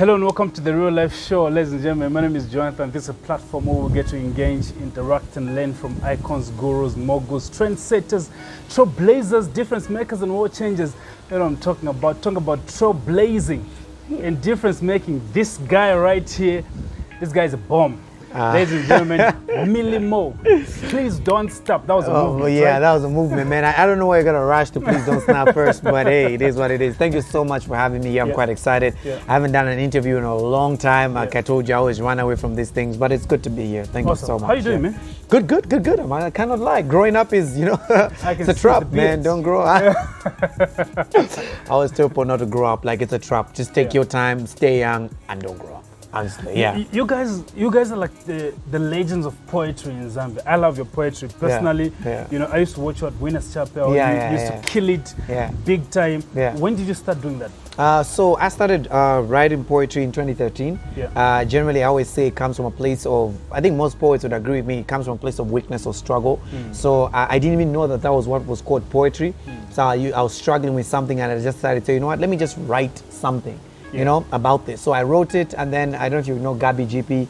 Hello and welcome to the Real Life Show, ladies and gentlemen. My name is Jonathan. This is a platform where we get to engage, interact, and learn from icons, gurus, moguls, trendsetters, trailblazers, difference makers, and world changers. You know what I'm talking about. Talking about trailblazing and difference making. This guy right here, this guy is a bomb. Ladies and gentlemen, Millie Mo, please don't stop. That was a movement. Yeah, right? that was a movement, man. I don't know why you're gonna rush to please don't snap first, but hey, it is what it is. Thank you so much for having me here. I'm quite excited. I haven't done an interview in a long time. Like I told you, I always run away from these things, but it's good to be here. Thank you so much. How you doing, man? Good. I cannot lie. Growing up is, it's a trap, man. Don't grow up. I always tell people not to grow up like it's a trap. Just take your time, stay young, and don't grow up. Honestly, you guys are like the legends of poetry in Zambia. I love your poetry personally. I used to watch you at Winners Chapel. You used to kill it big time. When did you start doing that? So I started writing poetry in 2013. Generally, I always say it comes from a place of, I think most poets would agree with me, it comes from a place of weakness or struggle. So I didn't even know that was what was called poetry. So I was struggling with something and I just decided to say, you know what, let me just write something. About this. So I wrote it, and then I don't know if you know Gabi GP,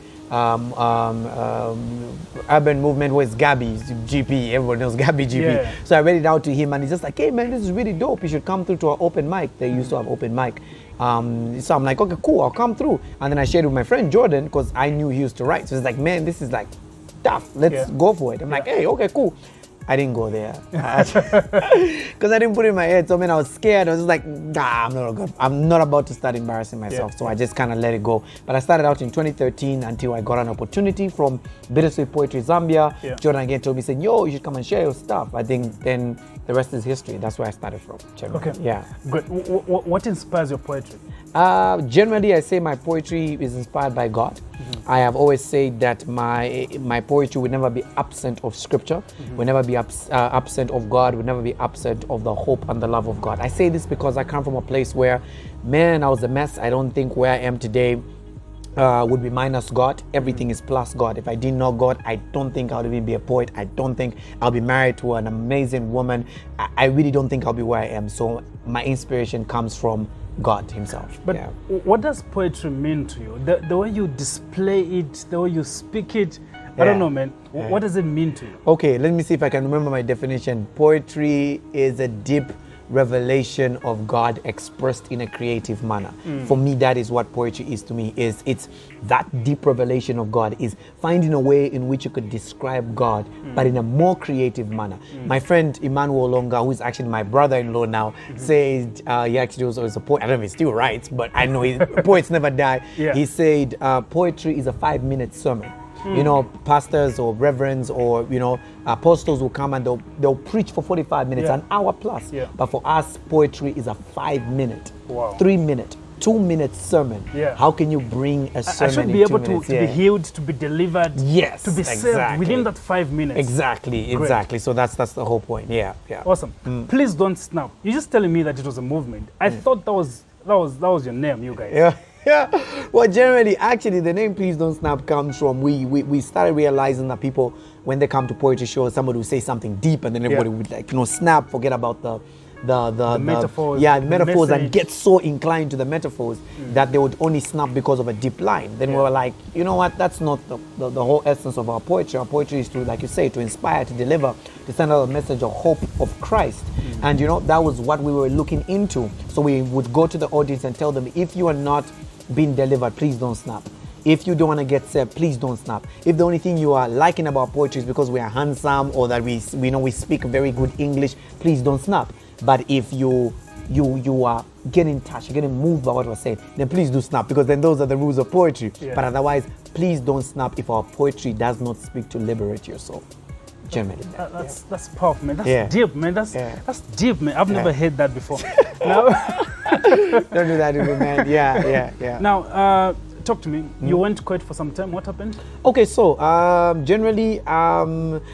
urban movement was Gabi GP. Everyone knows Gabi GP. So I read it out to him, and he's just like, "Hey man, this is really dope. You should come through to our open mic." They used to have open mic. So I'm like, "Okay, cool. I'll come through." And then I shared it with my friend Jordan because I knew he used to write. So he's like, "Man, this is like tough. Let's go for it." I'm like, "Hey, okay, cool." I didn't go there because I didn't put it in my head. So I was scared. I was just like, nah, I'm not about to start embarrassing myself. So I just kind of let it go. But I started out in 2013 until I got an opportunity from Bittersweet Poetry Zambia. Jordan again told me, said, yo, you should come and share your stuff. I think then the rest is history. That's where I started from. Okay. Yeah. Good. What inspires your poetry? Generally, I say my poetry is inspired by God. I have always said that my poetry would never be absent of scripture, would never be absent of God, would never be absent of the hope and the love of God. I say this because I come from a place where, man, I was a mess. I don't think where I am today would be minus God. Everything is plus God. If I didn't know God, I don't think I would even be a poet. I don't think I'll be married to an amazing woman. I really don't think I'll be where I am. So my inspiration comes from God himself. But what does poetry mean to you? The way you display it, the way you speak it, I don't know, man. What does it mean to you? Okay, let me see if I can remember my definition. Poetry is a deep revelation of God expressed in a creative manner. For me, that is what poetry is to me. It's that deep revelation of God, is finding a way in which you could describe God, but in a more creative manner. My friend Emmanuel Longa, who is actually my brother-in-law now, said he actually was a poet. I don't know if he still writes, but I know poets never die. He said poetry is a 5-minute sermon. Pastors or reverends or apostles will come and they'll preach for 45 minutes, an hour plus. But for us, poetry is a 5-minute, 3-minute, 2-minute sermon. How can you bring a sermon? I should be able to be healed, to be delivered, to be saved within that 5 minutes. Exactly. So that's the whole point. Awesome. Please don't snap. You're just telling me that it was a movement. I thought that was your name, you guys. Well, generally, actually, the name Please Don't Snap comes from we started realizing that people, when they come to poetry shows, somebody will say something deep, and then everybody would snap, forget about the metaphors, the metaphors, and get so inclined to the metaphors that they would only snap because of a deep line. Then we were like, you know what? That's not the whole essence of our poetry. Our poetry is to, like you say, to inspire, to deliver, to send out a message of hope of Christ. And that was what we were looking into. So we would go to the audience and tell them, if you are not being delivered, please don't snap. If you don't want to get saved, please don't snap. If the only thing you are liking about poetry is because we are handsome or that we speak very good English, please don't snap. But if you are getting touched, you're getting moved by what we're saying, then please do snap, because then those are the rules of poetry. But otherwise, please don't snap if our poetry does not speak to liberate your soul. Generally. That's powerful, man. That's deep, man. That's deep, man. I've never heard that before. Don't do that to me, man. Yeah. Now, talk to me. You went to Kuwait for some time. What happened? Okay, so generally,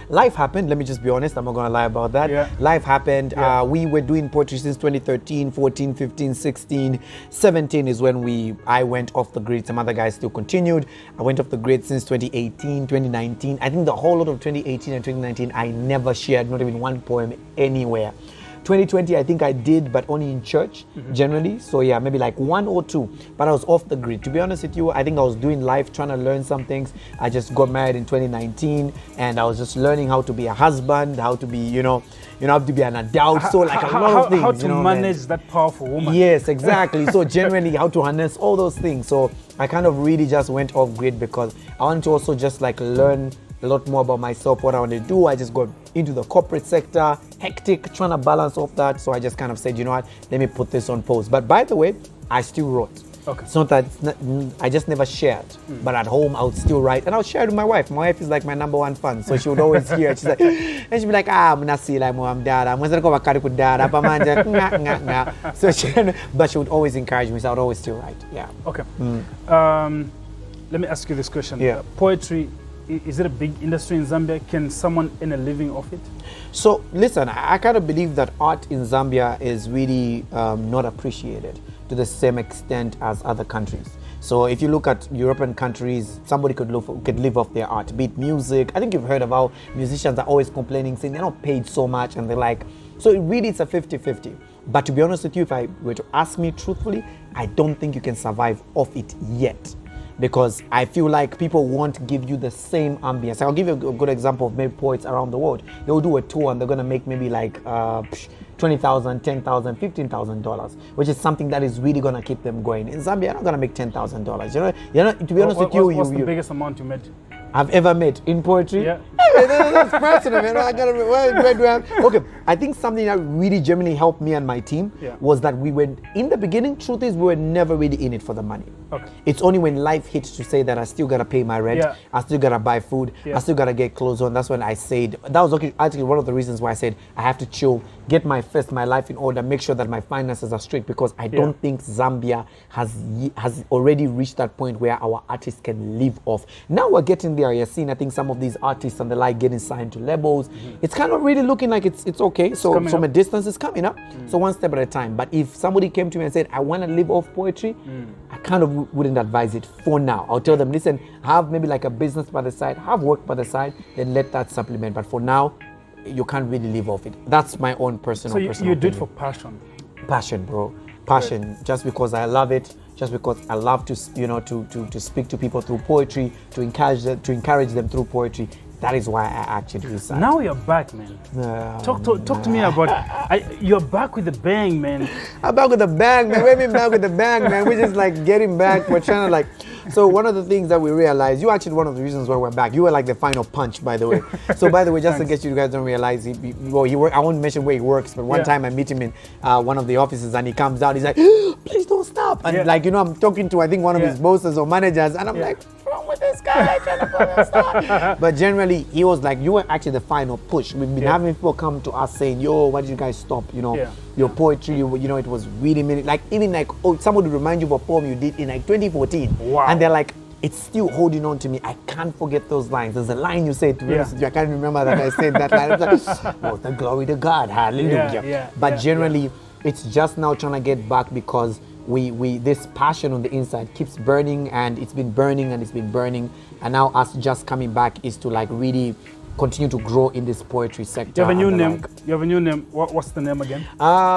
life happened. Let me just be honest. I'm not going to lie about that. Life happened. We were doing poetry since 2013, 14, 15, 16. 17 is when I went off the grid. Some other guys still continued. I went off the grid since 2018, 2019. I think the whole lot of 2018 and 2019, I never shared not even one poem anywhere. 2020, I think I did, but only in church generally. So yeah, maybe like 1 or 2. But I was off the grid. To be honest with you, I think I was doing life, trying to learn some things. I just got married in 2019, and I was just learning how to be a husband, how to be, how to be an adult. So like a lot of things. How to manage that powerful woman. Yes, exactly. So generally, how to harness all those things. So I kind of really just went off grid because I wanted to also just like learn a lot more about myself, what I want to do. I just got into the corporate sector, hectic, trying to balance off that. So I just kind of said, you know what, let me put this on pause. But by the way, I still wrote. Okay. It's not that I just never shared, but at home I would still write, and I would share it with my wife. My wife is like my #1 fan, so she would always hear it. She's like, and she'd be like, I'm not see like mom, dad, I'm gonna go back to dad, so but she would always encourage me, so I would always still write. Yeah. Okay. Let me ask you this question. Yeah. Poetry, is it a big industry in Zambia? Can someone earn a living off it? So listen, I kind of believe that art in Zambia is really not appreciated to the same extent as other countries. So if you look at European countries, somebody could live off their art, be it music. I think you've heard of how musicians are always complaining, saying they're not paid so much, and they're like, so it really it's a 50-50. But to be honest with you, if I were to ask me truthfully, I don't think you can survive off it yet. Because I feel like people won't give you the same ambience. I'll give you a good example of maybe poets around the world. They'll do a tour and they're gonna make maybe like $20,000, $10,000, $15,000, which is something that is really gonna keep them going. In Zambia, you're not gonna make $10,000. You're not. To be honest with you, what's the biggest amount you made? I've ever made in poetry? Yeah. That's personal, man. Where do I have? Okay, I think something that really genuinely helped me and my team was that we were, in the beginning, truth is we were never really in it for the money. Okay. It's only when life hits to say that I still gotta pay my rent, I still gotta buy food, I still gotta get clothes on. That's when I said, that was actually one of the reasons why I said I have to chill, get my life in order, make sure that my finances are straight, because I don't think Zambia has already reached that point where our artists can live off. Now we're getting there. You're seeing, I think, some of these artists and the like getting signed to labels. It's kind of really looking like it's okay. So from a distance, it's coming up. So one step at a time. But if somebody came to me and said, I want to live off poetry, I kind of wouldn't advise it for now. I'll tell them, listen, have maybe like a business by the side, have work by the side, then let that supplement. But for now, you can't really live off it. That's my own personal. So you do it for passion. Passion, bro. Passion. Right. Just because I love it. Just because I love to speak to people through poetry, to encourage them through poetry. That is why I actually decided. Now you're back, man. Talk to me about. You're back with a bang, man. I'm back with a bang, man. We've been back with a bang, man. We're just like getting back. We're trying to like. So one of the things that we realized, you actually one of the reasons why we're back. You were like the final punch, by the way. So by the way, just in case you guys don't realize, I won't mention where he works, but one time I meet him in one of the offices, and he comes out. He's like, please don't stop. And like I'm talking to I think one of his bosses or managers, and I'm like, what's wrong with this guy? Like, trying to put us stop. But generally, he was like, you were actually the final push. We've been having people come to us saying, yo, why did you guys stop? Your poetry, it was really like even like somebody would remind you of a poem you did in like 2014. Wow. And they're like, it's still holding on to me. I can't forget those lines. There's a line you said to me. I can't remember that I said that line. It's like, oh, the glory to God, hallelujah. But generally, it's just now trying to get back because we this passion on the inside keeps burning, and it's been burning and it's been burning, and now us just coming back is to like really continue to grow in this poetry sector. You have a new name. You have a new name. What's the name again?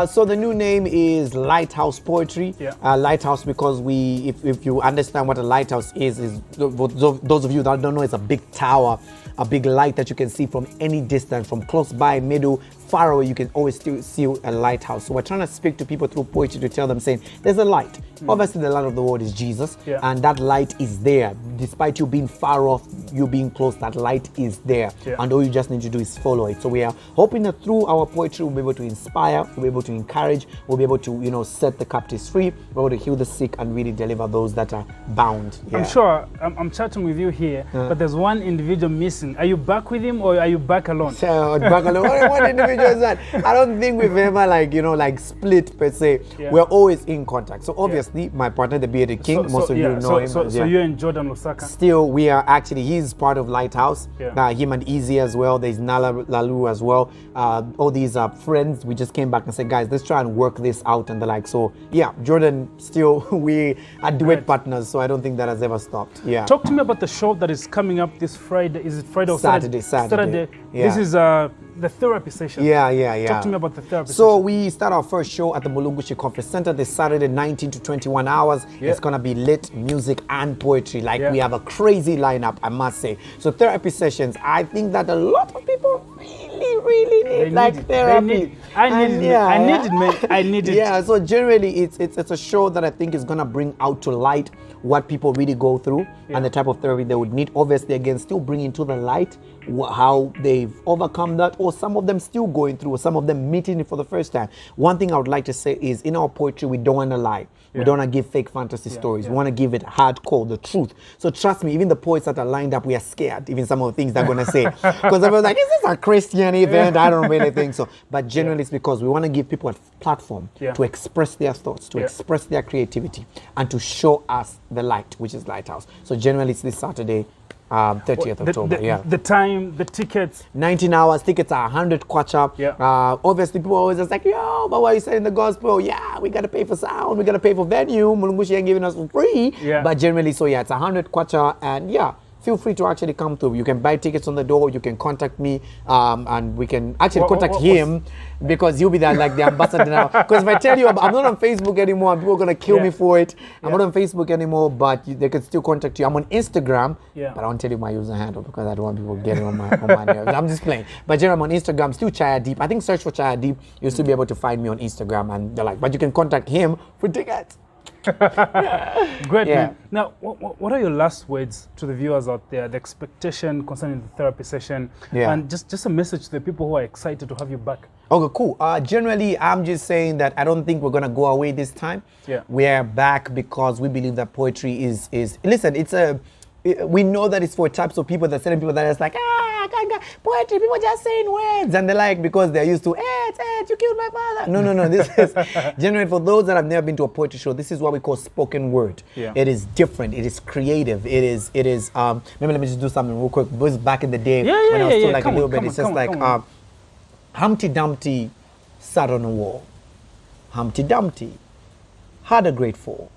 So the new name is Lighthouse Poetry. Lighthouse because if you understand what a lighthouse is those of you that don't know, it's a big tower, a big light that you can see from any distance, from close by, middle, far away. You can always still see a lighthouse. So we're trying to speak to people through poetry to tell them, saying there's a light. Obviously the light of the world is Jesus, and that light is there. Despite you being far off, you being close, that light is there, and all you just need to do is follow it. So we are hoping that through our poetry we'll be able to inspire, we'll be able to encourage, we'll be able to set the captives free, we're able to heal the sick, and really deliver those that are bound. I'm sure I'm chatting with you here, but there's one individual missing. Are you back with him, or are you back alone? So back alone. What individual is that? I don't think we've ever like split per se. We're always in contact. So obviously my partner, the Bearded King, most of you know him. So you and Jordan Lusaka? Still, we are actually, he's part of Lighthouse. Him and Easy as well. There's Nala Lalu as well. All these are friends. We just came back and said, guys, let's try and work this out and the like. So yeah, Jordan, still, we are duet partners. So I don't think that has ever stopped. Yeah. Talk to me about the show that is coming up this Friday. Is it Friday or Saturday? Saturday. This is the therapy session. Yeah. Talk to me about the therapy So session. we start our first show at the Mulungushi Conference Center this Saturday, 19 to 21 hours. Yeah. It's going to be lit, music, and poetry. Like, Yeah. we have a crazy lineup, I must say. So therapy sessions, I think that a lot of people really need like therapy. I need it. Yeah, so generally it's a show that I think is going to bring out to light what people really go through and the type of therapy they would need. Obviously, again, still bring into the light how they've overcome that, or some of them still going through, or some of them meeting it for the first time. One thing I would like to say is, in our poetry, we don't want to lie. We don't want to give fake fantasy stories. We want to give it hardcore, the truth. So trust me, even the poets that are lined up, we are scared, even some of the things they're going to say. Because everyone's like, is this a Christian event? I don't really think so. But generally, it's because we want to give people a platform to express their thoughts, to express their creativity, and to show us the light, which is Lighthouse. So generally, it's this Saturday, 30th October. The time, the tickets. 19 hours, tickets are 100 kwacha. Obviously, people are always just like, yo, but why are you saying the gospel? Yeah, we got to pay for sound, we got to pay for venue. Mulungushi ain't giving us for free. But generally, so it's 100 kwacha, and feel free to actually come through. You can buy tickets on the door. You can contact me, and we can actually contact him, because he'll be there like the ambassador now. Because if I tell you, I'm not on Facebook anymore, and people are going to kill me for it. I'm not on Facebook anymore, but they can still contact you. I'm on Instagram, but I won't tell you my user handle because I don't want people getting on my nerves. I'm just playing. But generally, I'm on Instagram, still Chayah Deep. I think search for Chayah Deep. You'll still be able to find me on Instagram, and they're like, but you can contact him for tickets. Great. Man. Now, what are your last words to the viewers out there? The expectation concerning the therapy session, and just a message to the people who are excited to have you back. Okay, cool. Generally, I'm just saying that I don't think we're gonna go away this time. We're back because we believe that poetry is. Listen, we know that it's for types of people, that certain people that are just like, poetry, people just saying words, and they're like, because they're used to, you killed my father. No, this is generally for those that have never been to a poetry show. This is what we call spoken word. It is different, it is creative, it is maybe let me just do something real quick. This is back in the day when I was still like a little bit. It's just like Humpty Dumpty sat on a wall. Humpty Dumpty had a great fall.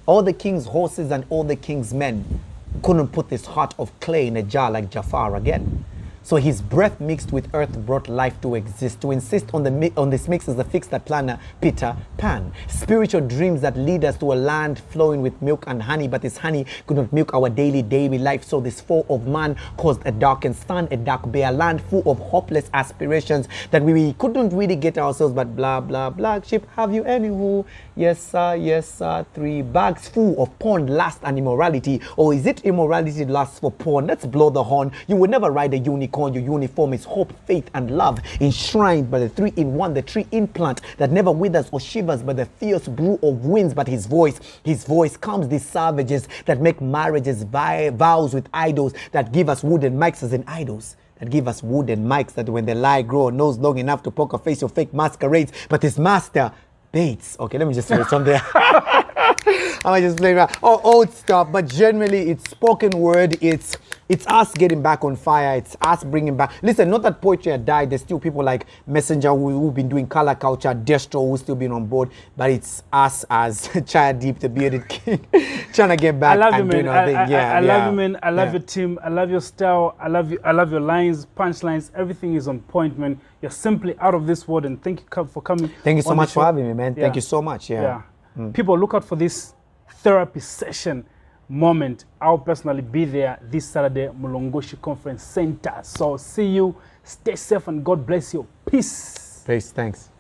All the king's horses and all the king's men couldn't put this heart of clay in a jar like Jafar again. So his breath mixed with earth brought life to exist. To insist on this mix is the fix that planner Peter Pan. Spiritual dreams that lead us to a land flowing with milk and honey, but this honey could not milk our daily life. So this fall of man caused a darkened sun, a dark bare land full of hopeless aspirations that we couldn't really get ourselves. But blah blah black sheep, have you any wool? Yes sir, 3 bags full of porn, lust and immorality. Or is it immorality lust for porn? Let's blow the horn. You will never ride a unicorn. Your uniform is hope, faith, and love, enshrined by the 3-in-1, the tree implant that never withers or shivers, by the fierce brew of winds. But his voice calms these savages that make marriages vows with idols, that give us wooden mics as in idols. That give us wooden mics that when they lie grow nose long enough to poker face your fake masquerades. But his master Bates. Okay, let me just say something. I'm just playing around. Old stuff, but generally it's spoken word. It's us getting back on fire. It's us bringing back. Listen, not that poetry had died. There's still people like Messenger who've been doing color culture, Destro who's still been on board. But it's us as Chayah Deep, the bearded king, trying to get back and doing our thing. I love you, man. I love your team. I love your style. I love you. I love your lines, punchlines. Everything is on point, man. You're simply out of this world. And thank you for coming. Thank you so much for having me, man. Thank you so much. People, look out for this therapy session moment. I'll personally be there this Saturday, Mulungushi Conference Center. So see you, stay safe, and God bless you. Peace. Peace, thanks.